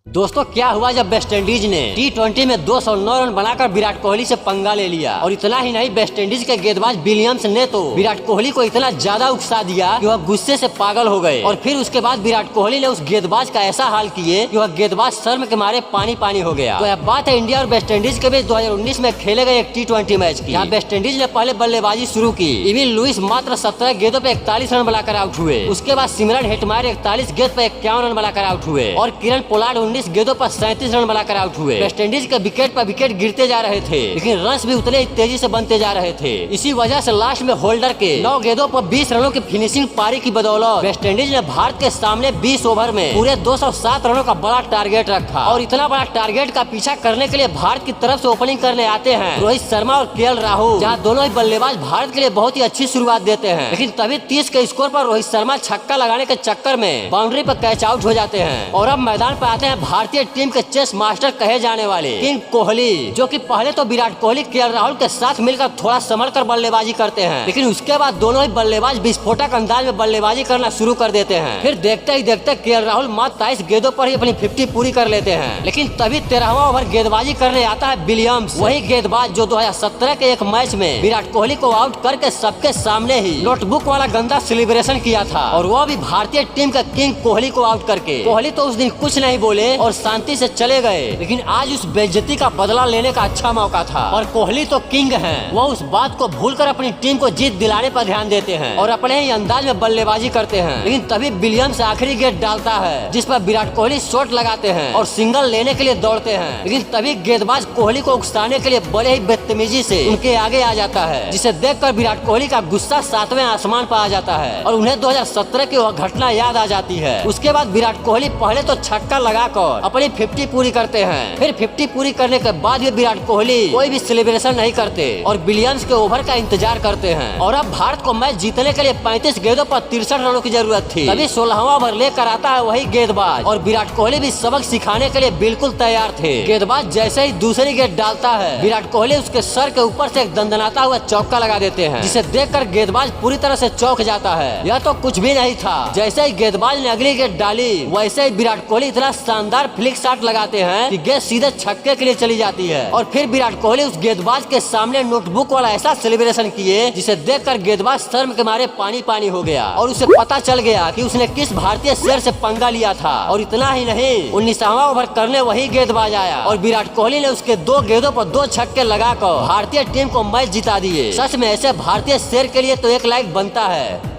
दोस्तों क्या हुआ जब वेस्टइंडीज ने T20 में 209 रन बनाकर विराट कोहली से पंगा ले लिया। और इतना ही नहीं, वेस्टइंडीज के गेंदबाज विलियम्स ने तो विराट कोहली को इतना ज्यादा उकसा दिया कि वह गुस्से से पागल हो गए। और फिर उसके बाद विराट कोहली ने उस गेंदबाज का ऐसा हाल किए कि वह गेंदबाज शर्म के मारे पानी पानी हो गया। तो यह बात है इंडिया और वेस्टइंडीज के बीच 2019 में खेले गए एक T20 मैच की। यहाँ वेस्टइंडीज ने पहले बल्लेबाजी शुरू की। इविन लुइस मात्र 17 गेंदों पे 41 रन बनाकर आउट हुए। उसके बाद सिमरन हेटमायर 41 गेंद पे 51 रन बनाकर आउट हुए और किरण पोलार्ड 19 गेंदों पर 37 रन बनाकर आउट हुए। वेस्टइंडीज के विकेट पर विकेट गिरते जा रहे थे, लेकिन रन्स भी उतने ही तेजी से बनते जा रहे थे। इसी वजह से लास्ट में होल्डर के 9 गेंदों पर 20 रनों की फिनिशिंग पारी की बदौलत वेस्टइंडीज ने भारत के सामने 20 ओवर में पूरे 207 रनों का बड़ा टारगेट रखा। और इतना बड़ा टारगेट का पीछा करने के लिए भारत की तरफ से ओपनिंग करने आते हैं रोहित शर्मा और KL राहुल, जहाँ दोनों ही बल्लेबाज भारत के लिए बहुत ही अच्छी शुरुआत देते हैं। लेकिन तभी 30 के स्कोर पर रोहित शर्मा छक्का लगाने के चक्कर में बाउंड्री पर कैच आउट हो जाते हैं। और अब मैदान पर आते हैं भारतीय टीम के चेस मास्टर कहे जाने वाले किंग कोहली, जो कि पहले तो विराट कोहली KL राहुल के साथ मिलकर थोड़ा संभल कर बल्लेबाजी करते हैं, लेकिन उसके बाद दोनों ही बल्लेबाज विस्फोटक अंदाज में बल्लेबाजी करना शुरू कर देते हैं। फिर देखते ही देखते KL राहुल मात्र 23 गेंदों पर ही अपनी 50 पूरी कर लेते हैं। लेकिन तभी 13वां ओवर गेंदबाजी करने आता है विलियम्स, वही गेंदबाज जो 2017 के एक मैच में विराट कोहली को आउट करके सबके सामने ही नोटबुक वाला गंदा सेलिब्रेशन किया था, और वो भी भारतीय टीम का किंग कोहली को आउट करके। कोहली तो उस दिन कुछ नहीं बोले और शांति से चले गए, लेकिन आज उस बेइज्जती का बदला लेने का अच्छा मौका था। और कोहली तो किंग हैं, वो उस बात को भूलकर अपनी टीम को जीत दिलाने पर ध्यान देते हैं और अपने ही अंदाज में बल्लेबाजी करते हैं। लेकिन तभी विलियम्स आखिरी गेंद डालता है, जिस पर विराट कोहली शॉट लगाते हैं और सिंगल लेने के लिए दौड़ते हैं। लेकिन तभी गेंदबाज कोहली को उकसाने के लिए बड़े ही बदतमीजी से उनके आगे आ जाता है, जिसे देखकर विराट कोहली का गुस्सा 7वें आसमान पर आ जाता है और उन्हें 2017 की वह घटना याद आ जाती है। उसके बाद विराट कोहली पहले तो छक्का लगाकर अपनी 50 पूरी करते हैं। फिर 50 पूरी करने के बाद भी विराट कोहली कोई भी सेलिब्रेशन नहीं करते और विलियम्स के ओवर का इंतजार करते हैं। और अब भारत को मैच जीतने के लिए 35 गेंदों पर 63 रनों की जरूरत थी। तभी 16वां ओवर लेकर आता है वही गेंदबाज, और विराट कोहली भी सबक सिखाने के लिए बिल्कुल तैयार थे। गेंदबाज जैसे ही दूसरी गेंद डालता है, विराट कोहली उसके सर के ऊपर से एक दंदनाता हुआ चौका लगा देते हैं, जिसे देखकर गेंदबाज पूरी तरह से चौंक जाता है। यह तो कुछ भी नहीं था। जैसे ही गेंदबाज ने अगली गेंद डाली, वैसे ही विराट कोहली इतना शानदार फ्लिक शॉट लगाते हैं कि गेंद सीधे छक्के के लिए चली जाती है। और फिर विराट कोहली उस गेंदबाज के सामने नोटबुक वाला ऐसा सेलिब्रेशन किए, जिसे देखकर गेंदबाज शर्म के मारे पानी पानी हो गया और उसे पता चल गया कि उसने किस भारतीय शेर से पंगा लिया था। और इतना ही नहीं, 19वां ओवर करने वही गेंदबाज आया और विराट कोहली ने उसके 2 गेंदों पर 2 छक्के लगाकर भारतीय टीम को मैच जिता दिए। सच में ऐसे भारतीय शेर के लिए तो एक लाइक बनता है।